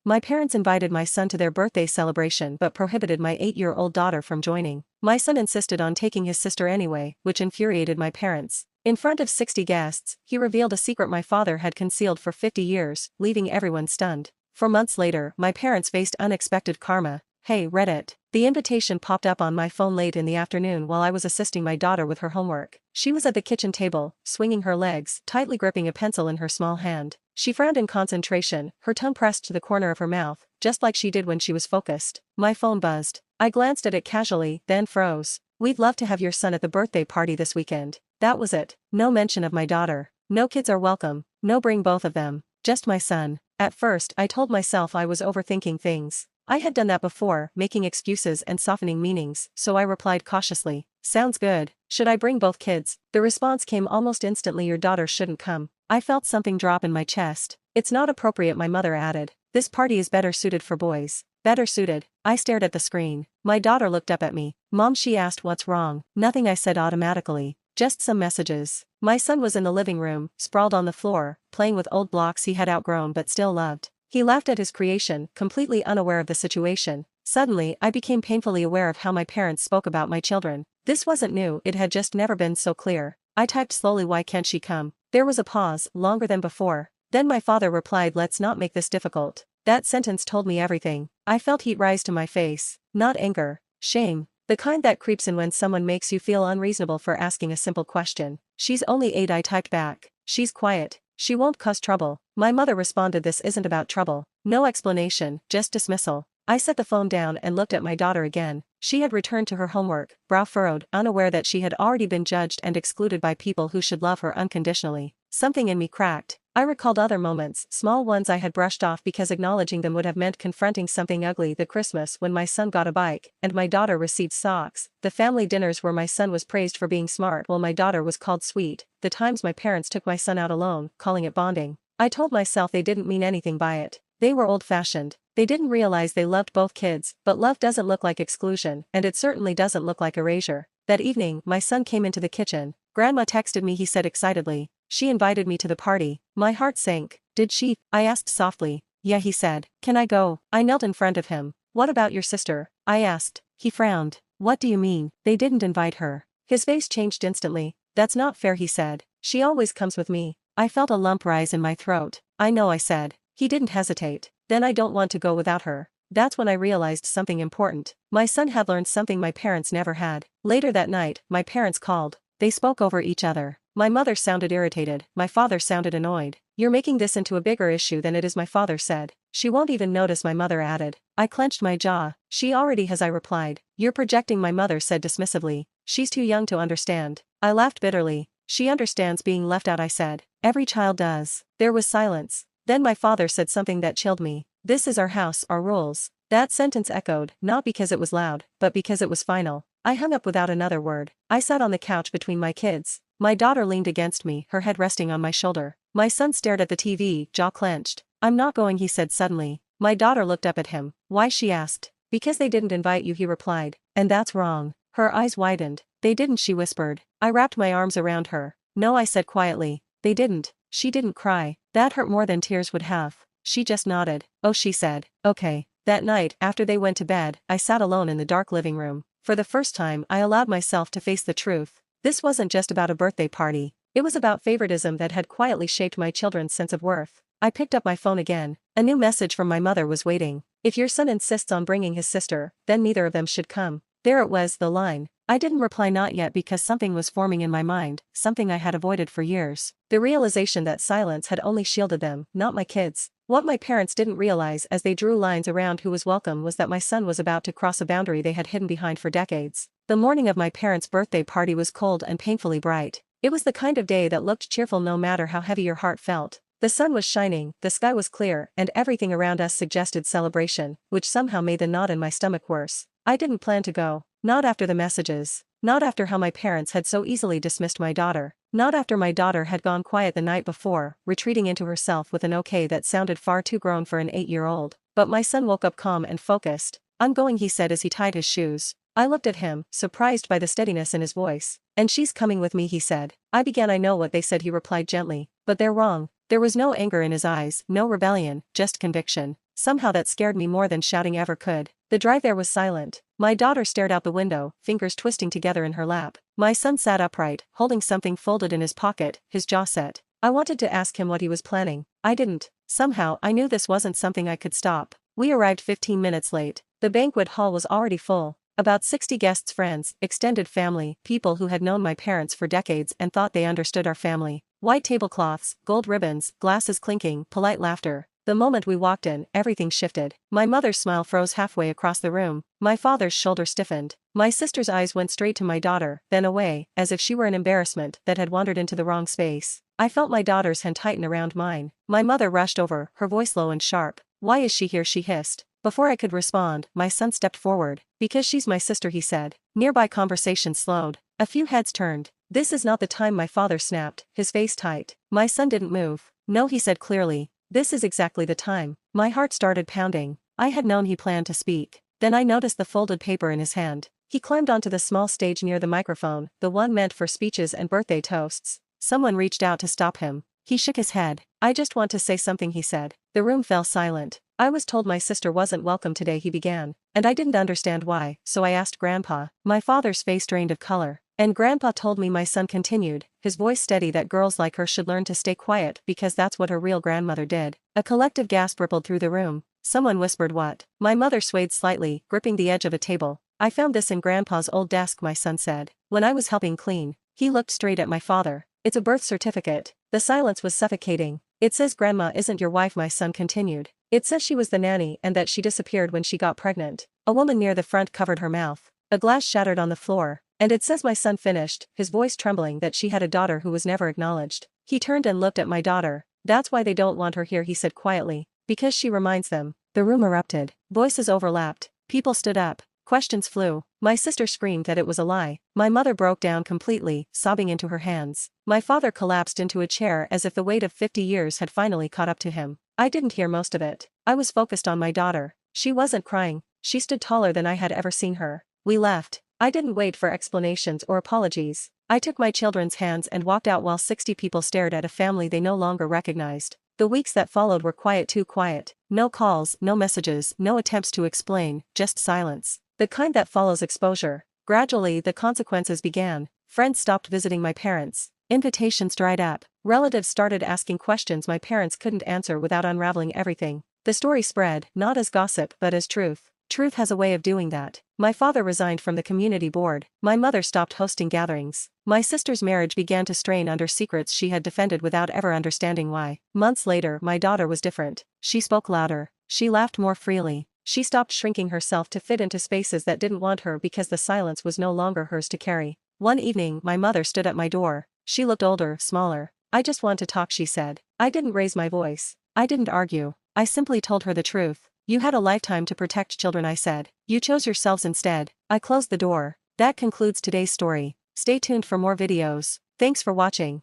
My parents invited my son to their birthday celebration but prohibited my 8-year-old daughter from joining. My son insisted on taking his sister anyway, which infuriated my parents. In front of 60 guests, he revealed a secret my father had concealed for 50 years, leaving everyone stunned. 4 months later, my parents faced unexpected karma. Hey, Reddit. The invitation popped up on my phone late in the afternoon while I was assisting my daughter with her homework. She was at the kitchen table, swinging her legs, tightly gripping a pencil in her small hand. She frowned in concentration, her tongue pressed to the corner of her mouth, just like she did when she was focused. My phone buzzed. I glanced at it casually, then froze. We'd love to have your son at the birthday party this weekend. That was it. No mention of my daughter. No kids are welcome. No, bring both of them. Just my son. At first, I told myself I was overthinking things. I had done that before, making excuses and softening meanings, so I replied cautiously. Sounds good. Should I bring both kids? The response came almost instantly. Your daughter shouldn't come. I felt something drop in my chest. It's not appropriate, my mother added. This party is better suited for boys. Better suited. I stared at the screen. My daughter looked up at me. Mom, she asked, what's wrong? Nothing, I said automatically. Just some messages. My son was in the living room, sprawled on the floor, playing with old blocks he had outgrown but still loved. He laughed at his creation, completely unaware of the situation. Suddenly, I became painfully aware of how my parents spoke about my children. This wasn't new, it had just never been so clear. I typed slowly, why can't she come? There was a pause, longer than before. Then my father replied, let's not make this difficult. That sentence told me everything. I felt heat rise to my face. Not anger. Shame. The kind that creeps in when someone makes you feel unreasonable for asking a simple question. She's only 8, I typed back. She's quiet. She won't cause trouble. My mother responded, this isn't about trouble. No explanation, just dismissal. I set the phone down and looked at my daughter again. She had returned to her homework, brow furrowed, unaware that she had already been judged and excluded by people who should love her unconditionally. Something in me cracked. I recalled other moments, small ones I had brushed off because acknowledging them would have meant confronting something ugly. The Christmas when my son got a bike, and my daughter received socks. The family dinners where my son was praised for being smart while my daughter was called sweet. The times my parents took my son out alone, calling it bonding. I told myself they didn't mean anything by it. They were old-fashioned. They didn't realize they loved both kids, but love doesn't look like exclusion, and it certainly doesn't look like erasure. That evening, my son came into the kitchen. Grandma texted me, he said excitedly. She invited me to the party. My heart sank. Did she? I asked softly. Yeah, he said. Can I go? I knelt in front of him. What about your sister? I asked. He frowned. What do you mean? They didn't invite her. His face changed instantly. That's not fair, he said. She always comes with me. I felt a lump rise in my throat. I know, I said. He didn't hesitate. Then I don't want to go without her. That's when I realized something important. My son had learned something my parents never had. Later that night, my parents called. They spoke over each other. My mother sounded irritated, my father sounded annoyed. You're making this into a bigger issue than it is, my father said. She won't even notice, my mother added. I clenched my jaw. She already has, I replied. You're projecting, my mother said dismissively. She's too young to understand. I laughed bitterly. She understands being left out, I said. Every child does. There was silence. Then my father said something that chilled me. This is our house, our rules. That sentence echoed, not because it was loud, but because it was final. I hung up without another word. I sat on the couch between my kids. My daughter leaned against me, her head resting on my shoulder. My son stared at the TV, jaw clenched. I'm not going, he said suddenly. My daughter looked up at him. Why, she asked. Because they didn't invite you, he replied. And that's wrong. Her eyes widened. They didn't, she whispered. I wrapped my arms around her. No, I said quietly. They didn't. She didn't cry. That hurt more than tears would have. She just nodded. Oh, she said. Okay. That night, after they went to bed, I sat alone in the dark living room. For the first time, I allowed myself to face the truth. This wasn't just about a birthday party. It was about favoritism that had quietly shaped my children's sense of worth. I picked up my phone again. A new message from my mother was waiting. If your son insists on bringing his sister, then neither of them should come. There it was, the line. I didn't reply not yet because something was forming in my mind, something I had avoided for years. The realization that silence had only shielded them, not my kids. What my parents didn't realize as they drew lines around who was welcome was that my son was about to cross a boundary they had hidden behind for decades. The morning of my parents' birthday party was cold and painfully bright. It was the kind of day that looked cheerful no matter how heavy your heart felt. The sun was shining, the sky was clear, and everything around us suggested celebration, which somehow made the knot in my stomach worse. I didn't plan to go. Not after the messages. Not after how my parents had so easily dismissed my daughter. Not after my daughter had gone quiet the night before, retreating into herself with an okay that sounded far too grown for an 8-year-old. But my son woke up calm and focused. I'm going, he said as he tied his shoes. I looked at him, surprised by the steadiness in his voice. And she's coming with me, he said. I know what they said, he replied gently. But they're wrong. There was no anger in his eyes, no rebellion, just conviction. Somehow that scared me more than shouting ever could. The drive there was silent. My daughter stared out the window, fingers twisting together in her lap. My son sat upright, holding something folded in his pocket, his jaw set. I wanted to ask him what he was planning. I didn't. Somehow, I knew this wasn't something I could stop. We arrived 15 minutes late. The banquet hall was already full. About 60 guests, friends, extended family, people who had known my parents for decades and thought they understood our family. White tablecloths, gold ribbons, glasses clinking, polite laughter. The moment we walked in, everything shifted. My mother's smile froze halfway across the room. My father's shoulder stiffened. My sister's eyes went straight to my daughter, then away, as if she were an embarrassment that had wandered into the wrong space. I felt my daughter's hand tighten around mine. My mother rushed over, her voice low and sharp. "Why is she here?" she hissed. Before I could respond, my son stepped forward. "Because she's my sister," he said. Nearby conversation slowed. A few heads turned. "This is not the time," my father snapped, his face tight. My son didn't move. "No," he said clearly. "This is exactly the time." My heart started pounding. I had known he planned to speak. Then I noticed the folded paper in his hand. He climbed onto the small stage near the microphone, the one meant for speeches and birthday toasts. Someone reached out to stop him. He shook his head. "I just want to say something," he said. The room fell silent. "I was told my sister wasn't welcome today," he began. "And I didn't understand why, so I asked Grandpa." My father's face drained of color. "And Grandpa told me," my son continued, his voice steady, "that girls like her should learn to stay quiet because that's what her real grandmother did." A collective gasp rippled through the room. Someone whispered, "What?" My mother swayed slightly, gripping the edge of a table. "I found this in Grandpa's old desk," my son said. "When I was helping clean." He looked straight at my father. "It's a birth certificate." The silence was suffocating. "It says Grandma isn't your wife," my son continued. "It says she was the nanny and that she disappeared when she got pregnant." A woman near the front covered her mouth. A glass shattered on the floor. "And it says," my son finished, his voice trembling, "that she had a daughter who was never acknowledged." He turned and looked at my daughter. "That's why they don't want her here," he said quietly. "Because she reminds them." The room erupted. Voices overlapped. People stood up. Questions flew. My sister screamed that it was a lie. My mother broke down completely, sobbing into her hands. My father collapsed into a chair as if the weight of 50 years had finally caught up to him. I didn't hear most of it. I was focused on my daughter. She wasn't crying. She stood taller than I had ever seen her. We left. I didn't wait for explanations or apologies. I took my children's hands and walked out while 60 people stared at a family they no longer recognized. The weeks that followed were quiet, too quiet. No calls, no messages, no attempts to explain, just silence. The kind that follows exposure. Gradually, the consequences began. Friends stopped visiting my parents. Invitations dried up. Relatives started asking questions my parents couldn't answer without unraveling everything. The story spread, not as gossip but as truth. Truth has a way of doing that. My father resigned from the community board. My mother stopped hosting gatherings. My sister's marriage began to strain under secrets she had defended without ever understanding why. Months later, my daughter was different. She spoke louder. She laughed more freely. She stopped shrinking herself to fit into spaces that didn't want her because the silence was no longer hers to carry. One evening, my mother stood at my door. She looked older, smaller. "I just want to talk," she said. I didn't raise my voice. I didn't argue. I simply told her the truth. "You had a lifetime to protect children," I said. "You chose yourselves instead." I closed the door. That concludes today's story. Stay tuned for more videos. Thanks for watching.